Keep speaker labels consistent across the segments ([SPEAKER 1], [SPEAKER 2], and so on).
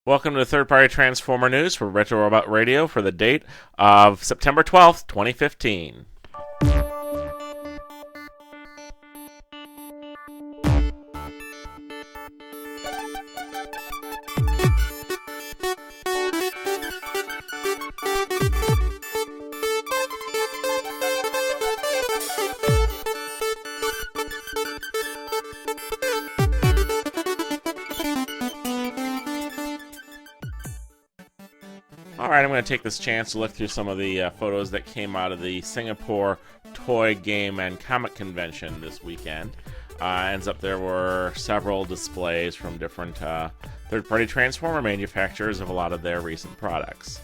[SPEAKER 1] Welcome to the third-party Transformer News for Retro Robot Radio for the date of September 12th, 2015. Alright, I'm going to take this chance to look through some of the photos that came out of the Singapore Toy, Game, and Comic Convention this weekend. Ends up there were several displays from different third-party Transformer manufacturers of a lot of their recent products.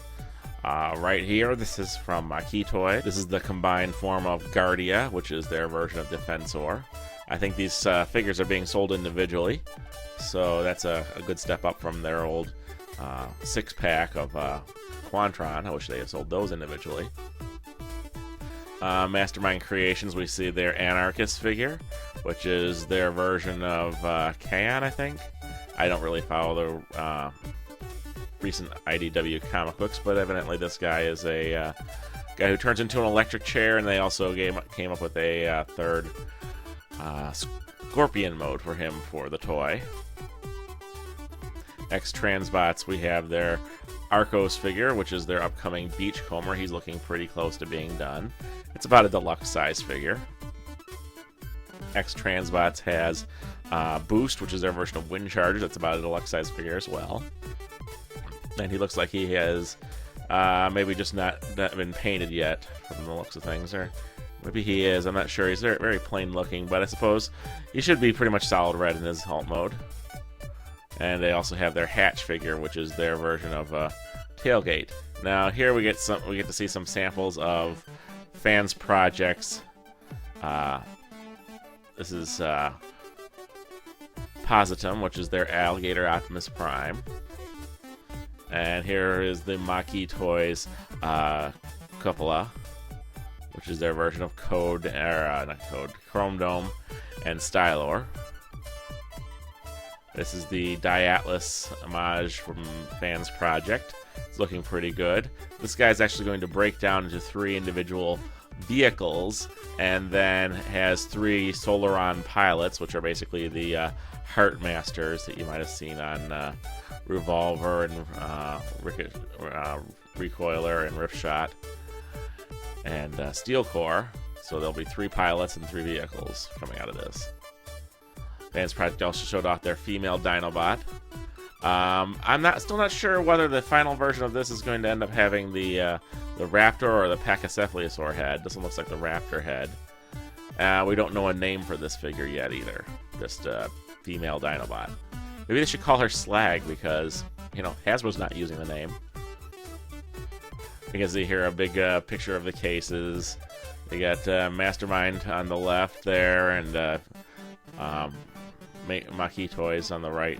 [SPEAKER 1] Right here, this is from Maki Toy. This is the combined form of Guardia, which is their version of Defensor. I think these figures are being sold individually, so that's a good step up from their old six-pack of Quantron. I wish they had sold those individually. Mastermind Creations, we see their Anarchist figure, which is their version of Kaon, I think. I don't really follow the recent IDW comic books, but evidently this guy is a guy who turns into an electric chair, and they also came up with a third Scorpion mode for him for the toy. X-Transbots, we have their Arcos figure, which is their upcoming Beachcomber. He's looking pretty close to being done. It's about a deluxe size figure. X-Transbots has Boost, which is their version of Windcharger. That's about a deluxe size figure as well. And he looks like he has maybe just not been painted yet from the looks of things. Or maybe he is. I'm not sure. He's very, very plain looking, but I suppose he should be pretty much solid red in his halt mode. And they also have their Hatch figure, which is their version of Tailgate. Now here we get to see some samples of Fans Projects. This is Positum, which is their Alligator Optimus Prime. And here is the Maki Toys Cupola, which is their version of Chrome Dome and Stylor. This is the Diatlas homage from Fans Project. It's looking pretty good. This guy's actually going to break down into 3 individual vehicles, and then has 3 Solaron pilots, which are basically the Heart Masters that you might have seen on Revolver and Recoiler and Riftshot and Steel Core. So there'll be 3 pilots and 3 vehicles coming out of this. Fans Project also showed off their female Dinobot. I'm still not sure whether the final version of this is going to end up having the Raptor or the Pachycephalosaur head. This one looks like the Raptor head. We don't know a name for this figure yet either. Just female Dinobot. Maybe they should call her Slag because, you know, Hasbro's not using the name. You can see here a big picture of the cases. They got Mastermind on the left there, and Maki Toys on the right.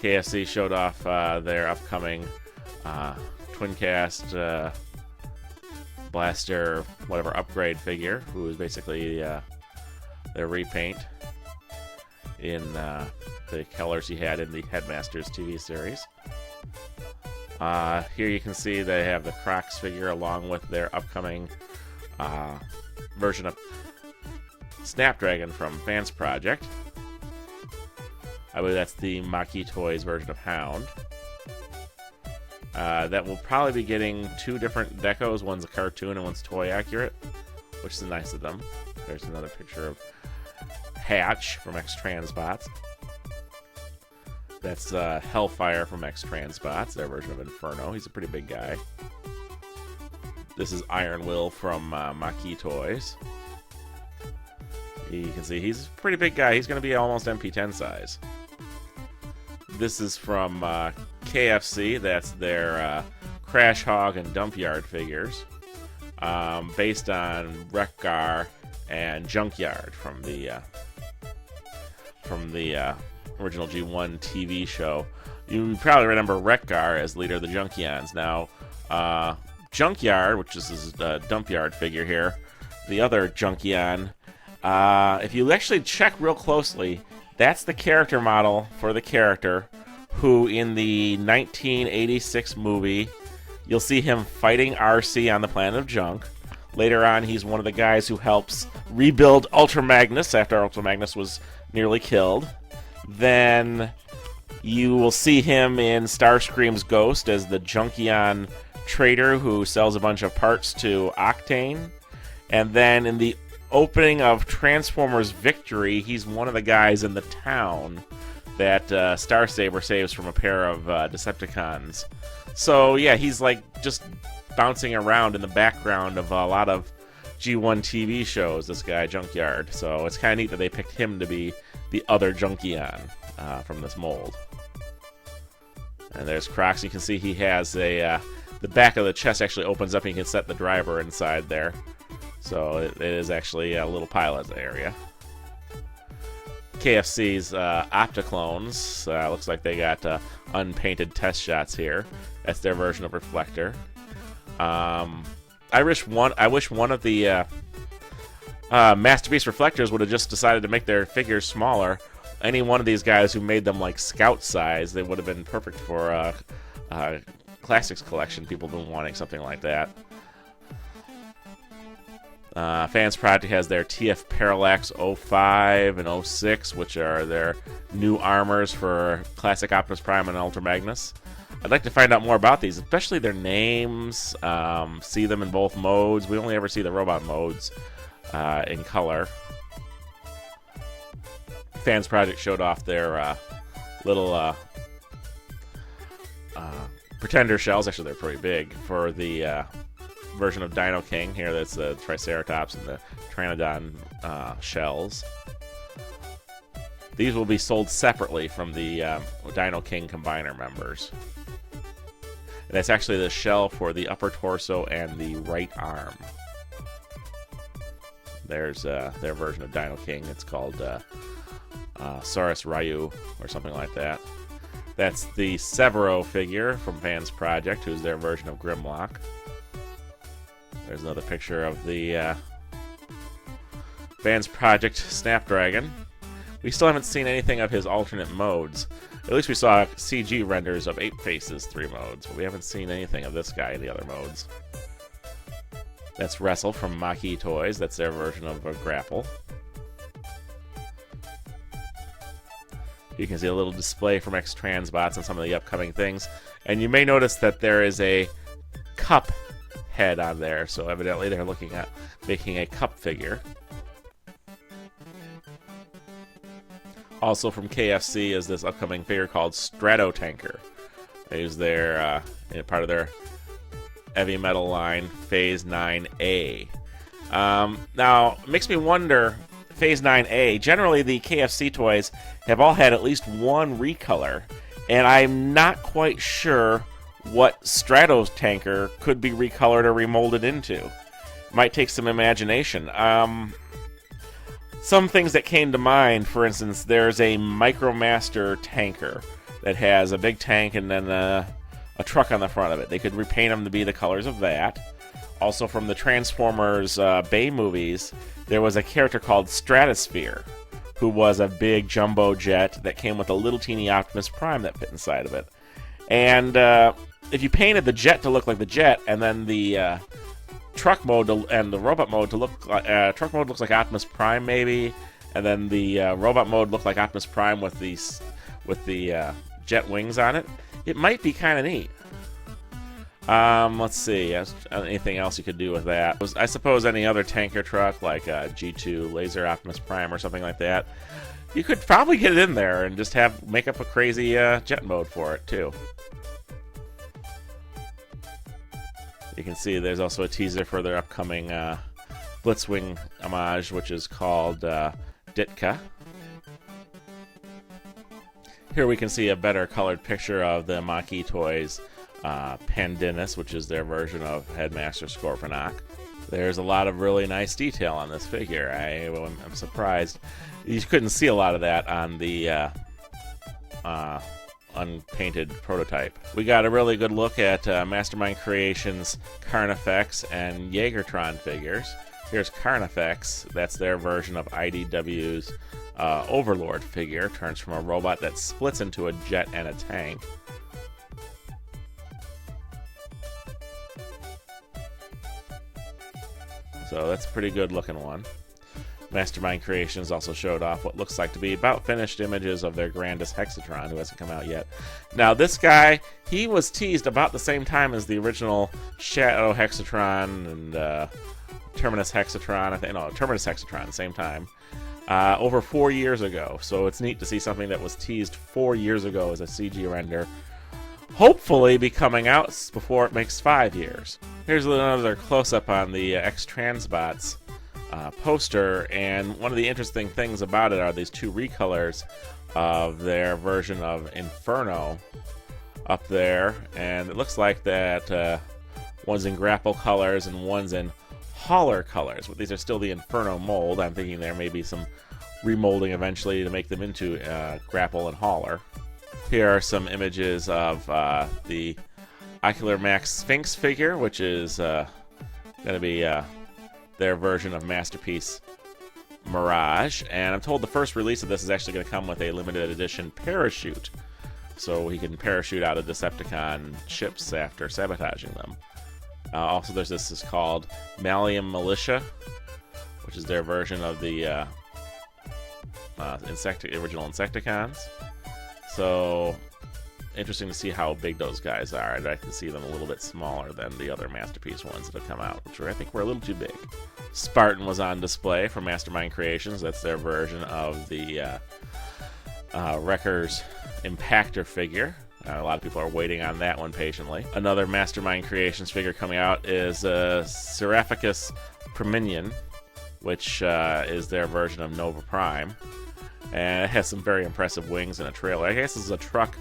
[SPEAKER 1] KFC showed off their upcoming Twincast Blaster whatever upgrade figure, who is basically their repaint in the colors he had in the Headmasters TV series. Here you can see they have the Crocs figure along with their upcoming version of Snapdragon from Fans Project. I believe that's the Maki Toys version of Hound. That will probably be getting 2 different decos. One's a cartoon and one's toy accurate, which is nice of them. There's another picture of Hatch from X-Transbots. That's Hellfire from X-Transbots, their version of Inferno. He's a pretty big guy. This is Iron Will from Maki Toys. You can see he's a pretty big guy. He's going to be almost MP10 size. This is from KFC. That's their Crash Hog and Dumpyard figures, based on Wreck-Gar and Junkyard from the original G1 TV show. You probably remember Wreck-Gar as leader of the Junkions. Now, Junkyard, which is his Dumpyard figure here, the other Junkion, if you actually check real closely, That's the character model for the character who, in the 1986 movie, you'll see him fighting RC on the planet of Junk. Later on, he's one of the guys who helps rebuild Ultra Magnus after Ultra Magnus was nearly killed. Then you will see him in Starscream's Ghost as the Junkyard trader who sells a bunch of parts to Octane. And then in the opening of Transformers Victory, he's one of the guys in the town that Starsaber saves from a pair of Decepticons. So yeah, he's like just bouncing around in the background of a lot of G1 TV shows, this guy Junkyard. So it's kind of neat that they picked him to be the other Junkyard from this mold. And there's Crocs. You can see he has a the back of the chest actually opens up and you can set the driver inside there. So it is actually a little pilot area. KFC's Opticlones. Looks like they got unpainted test shots here. That's their version of Reflector. I wish one of the Masterpiece Reflectors would have just decided to make their figures smaller. Any one of these guys who made them like Scout size, they would have been perfect for Classics collection. People have been wanting something like that. Fans Project has their TF Parallax 05 and 06, which are their new armors for Classic Optimus Prime and Ultra Magnus. I'd like to find out more about these, especially their names, see them in both modes. We only ever see the robot modes in color. Fans Project showed off their little Pretender shells. Actually, they're pretty big for the version of Dino King. Here, that's the Triceratops and the Pteranodon shells. These will be sold separately from the Dino King Combiner members. And that's actually the shell for the upper torso and the right arm. There's their version of Dino King. It's called Saurus Ryu or something like that. That's the Severo figure from Fans Project, who's their version of Grimlock. There's another picture of the Fans Project Snapdragon. We still haven't seen anything of his alternate modes. At least we saw CG renders of Ape Face's 3 modes, but we haven't seen anything of this guy in the other modes. That's Wrestle from Mach-E Toys. That's their version of a Grapple. You can see a little display from X-Transbots and some of the upcoming things. And you may notice that there is a cup head on there, so evidently they're looking at making a cup figure. Also from KFC is this upcoming figure called Strato Tanker. They use their part of their heavy metal line, Phase 9A. Now, it makes me wonder, Phase 9A, generally the KFC toys have all had at least one recolor, and I'm not quite sure what Strato Tanker could be recolored or remolded into. Might take some imagination. Some things that came to mind, for instance, there's a Micromaster Tanker that has a big tank and then a truck on the front of it. They could repaint them to be the colors of that. Also from the Transformers Bay movies, there was a character called Stratosphere, who was a big jumbo jet that came with a little teeny Optimus Prime that fit inside of it. And if you painted the jet to look like the jet, and then the truck mode and the robot mode to look like truck mode looks like Optimus Prime maybe, and then the robot mode looked like Optimus Prime with the jet wings on it, it might be kind of neat. Let's see, anything else you could do with that? I suppose any other tanker truck like G2 Laser Optimus Prime or something like that, you could probably get it in there and just make up a crazy jet mode for it too. You can see there's also a teaser for their upcoming Blitzwing homage, which is called Ditka. Here we can see a better colored picture of the Mach-E Toys Pandinus, which is their version of Headmaster Scorponok. There's a lot of really nice detail on this figure. I'm surprised. You couldn't see a lot of that on the unpainted prototype. We got a really good look at Mastermind Creations Carnifex and Jaegertron figures. Here's Carnifex. That's their version of IDW's Overlord figure. Turns from a robot that splits into a jet and a tank. So that's a pretty good looking one. Mastermind Creations also showed off what looks like to be about finished images of their grandest Hexatron, who hasn't come out yet. Now, this guy, he was teased about the same time as the original Shadow Hexatron and Terminus Hexatron. I think, no, Terminus Hexatron, same time. Over 4 years ago. So it's neat to see something that was teased 4 years ago as a CG render hopefully be coming out before it makes 5 years. Here's another close-up on the X-Transbots poster, and one of the interesting things about it are these two recolors of their version of Inferno up there, and it looks like that one's in grapple colors and one's in hauler colors, but these are still the Inferno mold. I'm thinking there may be some remolding eventually to make them into grapple and hauler. Here are some images of the Ocular Max Sphinx figure, which is going to be their version of Masterpiece Mirage. And I'm told the first release of this is actually going to come with a limited edition parachute, so he can parachute out of Decepticon ships after sabotaging them. Also, this is called Malleum Militia, which is their version of the original Insecticons. So, interesting to see how big those guys are. And I can see them a little bit smaller than the other Masterpiece ones that have come out, which I think were a little too big. Spartan was on display from Mastermind Creations. That's their version of the Wrecker's Impactor figure. A lot of people are waiting on that one patiently. Another Mastermind Creations figure coming out is Seraphicus Priminion, which is their version of Nova Prime. And it has some very impressive wings and a trailer. I guess this is a truck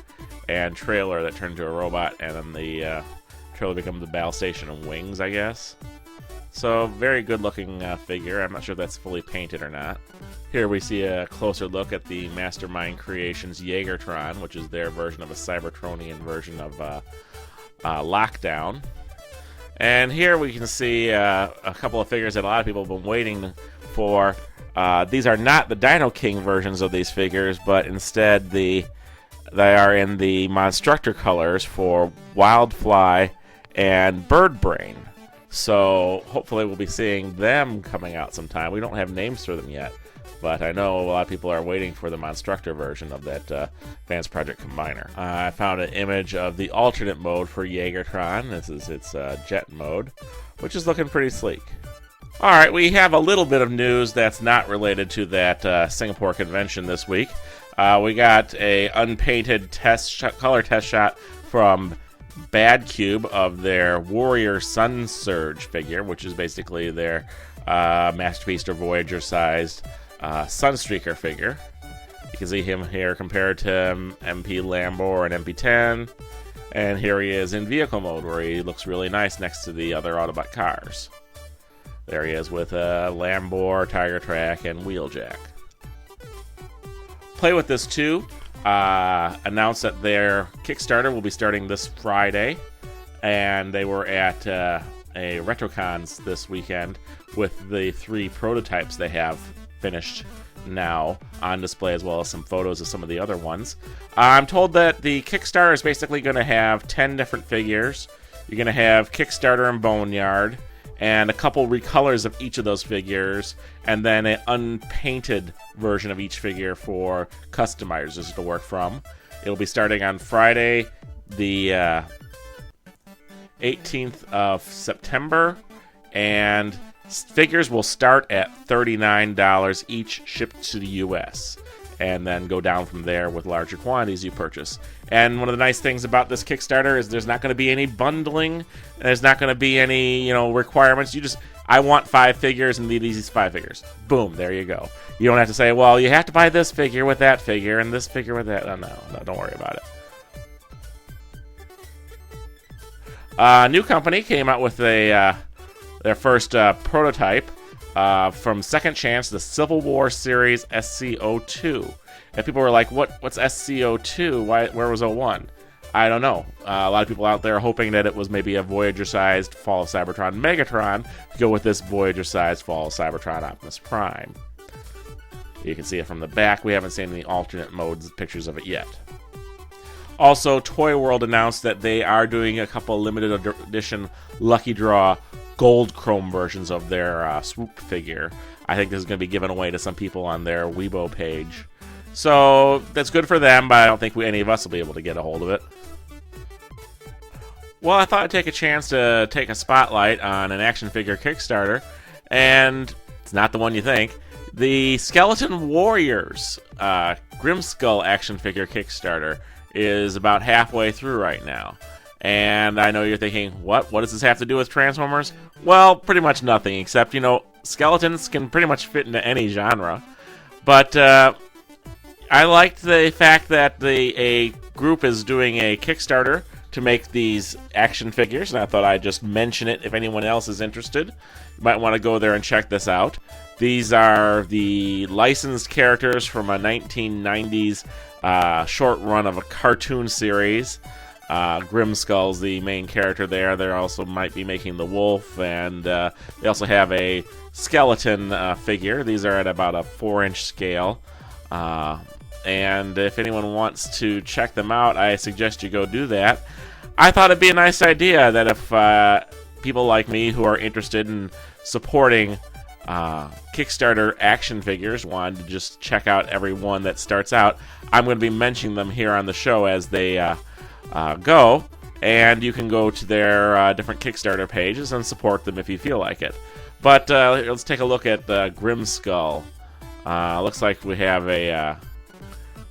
[SPEAKER 1] and trailer that turned into a robot, and then the trailer becomes the battle station and wings, I guess. So, very good looking figure. I'm not sure if that's fully painted or not. Here we see a closer look at the Mastermind Creations Jaegertron, which is their version of a Cybertronian version of Lockdown. And here we can see a couple of figures that a lot of people have been waiting for. These are not the Dino King versions of these figures, but instead they are in the Monstructor colors for Wildfly and Birdbrain. So hopefully we'll be seeing them coming out sometime. We don't have names for them yet, but I know a lot of people are waiting for the Monstructor version of that Advanced Project Combiner. I found an image of the alternate mode for Jaegertron. This is its jet mode, which is looking pretty sleek. Alright, we have a little bit of news that's not related to that Singapore convention this week. We got a unpainted color test shot from Badcube of their Warrior Sun Surge figure, which is basically their Masterpiece or Voyager-sized Sunstreaker figure. You can see him here compared to MP Lambor and MP10. And here he is in vehicle mode, where he looks really nice next to the other Autobot cars. There he is with Lambor, Tiger Track, and Wheeljack. Play With This 2 announced that their Kickstarter will be starting this Friday, and they were at a Retrocons this weekend with the 3 prototypes they have finished now on display, as well as some photos of some of the other ones. I'm told that the Kickstarter is basically going to have 10 different figures. You're going to have Kickstarter and Boneyard, and a couple recolors of each of those figures, and then an unpainted version of each figure for customizers to work from. It'll be starting on Friday, the 18th of September, and figures will start at $39 each, shipped to the US, and then go down from there with larger quantities you purchase. And one of the nice things about this Kickstarter is there's not going to be any bundling. There's not going to be any, requirements. I want 5 figures and these 5 figures. Boom, there you go. You don't have to say, well, you have to buy this figure with that figure and this figure with that. No, don't worry about it. A new company came out with their first prototype from Second Chance, the Civil War Series SCO2. And people were like, what's SCO2? Where was 01? I don't know. A lot of people out there are hoping that it was maybe a Voyager-sized Fall of Cybertron Megatron to go with this Voyager-sized Fall of Cybertron Optimus Prime. You can see it from the back. We haven't seen any alternate modes pictures of it yet. Also, Toyworld announced that they are doing a couple limited edition Lucky Draw gold chrome versions of their Swoop figure. I think this is going to be given away to some people on their Weibo page. So that's good for them, but I don't think any of us will be able to get a hold of it. Well, I thought I'd take a chance to take a spotlight on an action figure Kickstarter, and it's not the one you think. The Skeleton Warriors Grimskull action figure Kickstarter is about halfway through right now. And I know you're thinking, what does this have to do with Transformers? Well, pretty much nothing, except, skeletons can pretty much fit into any genre. But I liked the fact that a group is doing a Kickstarter to make these action figures, and I thought I'd just mention it if anyone else is interested. You might want to go there and check this out. These are the licensed characters from a 1990s short run of a cartoon series. Grimskull's the main character there. They also might be making the wolf, and they also have a skeleton figure. These are at about a 4-inch scale. And if anyone wants to check them out, I suggest you go do that. I thought it'd be a nice idea that if people like me who are interested in supporting Kickstarter action figures wanted to just check out every one that starts out, I'm going to be mentioning them here on the show as they go, and you can go to their different Kickstarter pages and support them if you feel like it. But let's take a look at Grimskull. Looks like we have a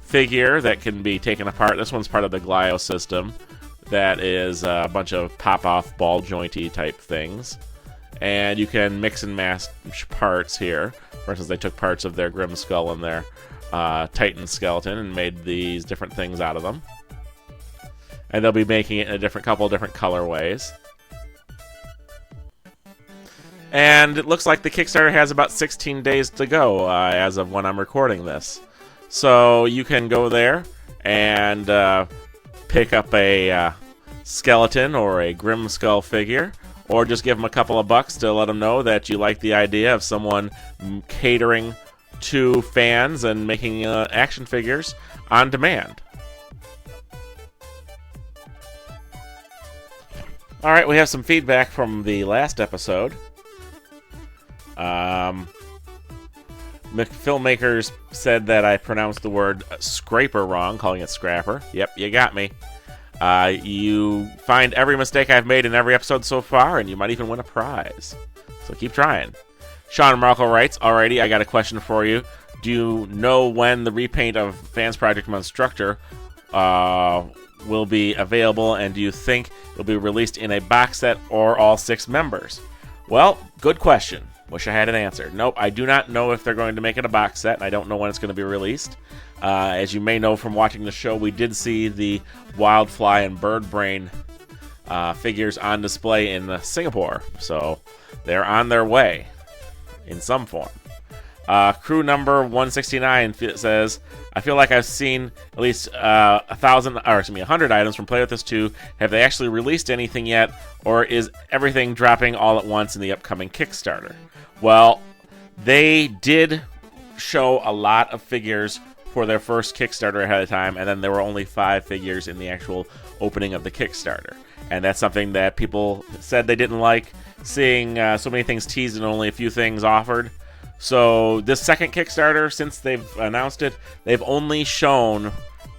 [SPEAKER 1] figure that can be taken apart. This one's part of the Glio system. That is a bunch of pop-off ball jointy type things. And you can mix and match parts here. For instance, they took parts of their Grimskull and their Titan skeleton and made these different things out of them. And they'll be making it in a couple of different colorways. And it looks like the Kickstarter has about 16 days to go as of when I'm recording this. So you can go there and pick up a skeleton or a Grimskull figure, or just give them a couple of bucks to let them know that you like the idea of someone catering to fans and making action figures on demand. Alright, we have some feedback from the last episode. Filmmakers said that I pronounced the word scraper wrong, calling it scrapper. Yep, you got me. You find every mistake I've made in every episode so far, and you might even win a prize. So keep trying. Sean Markle writes, alrighty, I got a question for you. Do you know when the repaint of Fans Project Monstructor will be available, and do you think it'll be released in a box set or all 6 members? Well, good question. Wish I had an answer. Nope, I do not know if they're going to make it a box set, and I don't know when it's going to be released. As you may know from watching the show, we did see the Wildfly and Birdbrain figures on display in Singapore, so they're on their way in some form. Crew number 169 says, I feel like I've seen at least 100 items from Play With Us 2. Have they actually released anything yet, or is everything dropping all at once in the upcoming Kickstarter? Well, they did show a lot of figures for their first Kickstarter ahead of time, and then there were only 5 figures in the actual opening of the Kickstarter. And that's something that people said they didn't like, seeing so many things teased and only a few things offered. So this second Kickstarter, since they've announced it, they've only shown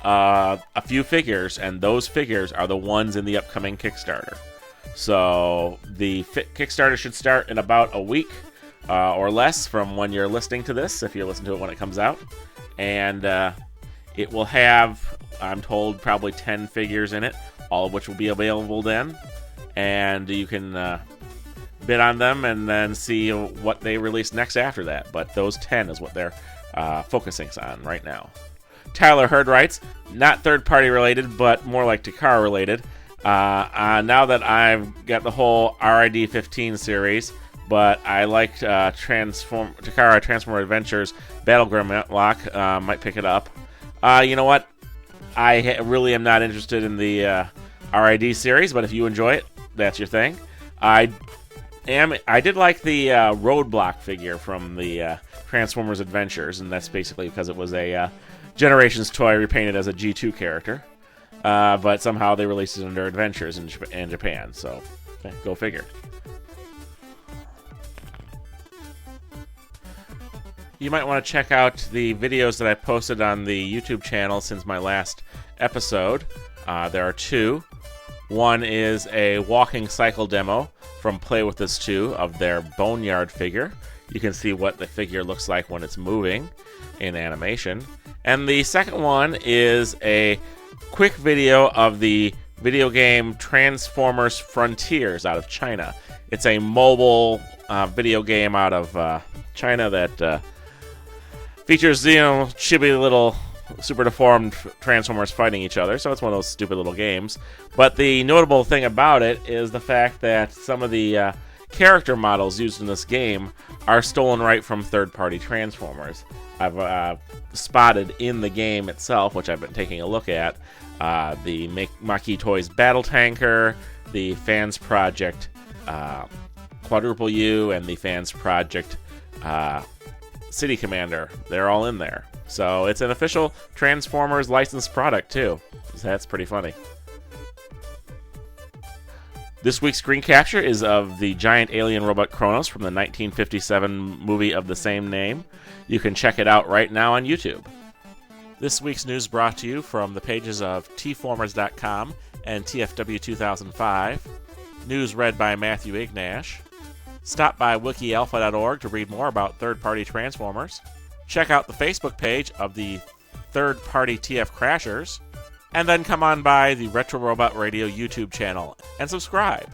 [SPEAKER 1] a few figures, and those figures are the ones in the upcoming Kickstarter. So the Kickstarter should start in about a week or less from when you're listening to this, if you listen to it when it comes out. And it will have, I'm told, probably 10 figures in it, all of which will be available then. And you can bid on them and then see what they release next after that. But those 10 is what they're focusing on right now. Tyler Hurd writes, not third-party related, but more like Takara related. Now that I've got the whole RID 15 series, but I liked Takara Transformer Adventures Battle Grimlock, might pick it up. You know what? I really am not interested in the RID series, but if you enjoy it, that's your thing. I I did like the Roadblock figure from the Transformers Adventures, and that's basically because it was a Generations toy repainted as a G2 character. But somehow they released it under Adventures in Japan, so go figure. You might want to check out the videos that I posted on the YouTube channel since my last episode. There are two. One is a walking cycle demo from Play With This 2 of their Boneyard figure. You can see what the figure looks like when it's moving in animation. And the second one is a quick video of the video game Transformers Frontiers out of China. It's a mobile video game out of China that features, chibi little super deformed Transformers fighting each other, so it's one of those stupid little games. But the notable thing about it is the fact that some of the character models used in this game are stolen right from third-party Transformers. I've spotted in the game itself, which I've been taking a look at, the Maki Toys Battle Tanker, the Fans Project Quadruple U, and the Fans Project City Commander. They're all in there. So it's an official Transformers licensed product, too. So that's pretty funny. This week's screen capture is of the giant alien robot Kronos from the 1957 movie of the same name. You can check it out right now on YouTube. This week's news brought to you from the pages of tformers.com and TFW 2005. News read by Matthew Ignash. Stop by wikialpha.org to read more about third-party Transformers. Check out the Facebook page of the third-party TF Crashers. And then come on by the Retro Robot Radio YouTube channel and subscribe.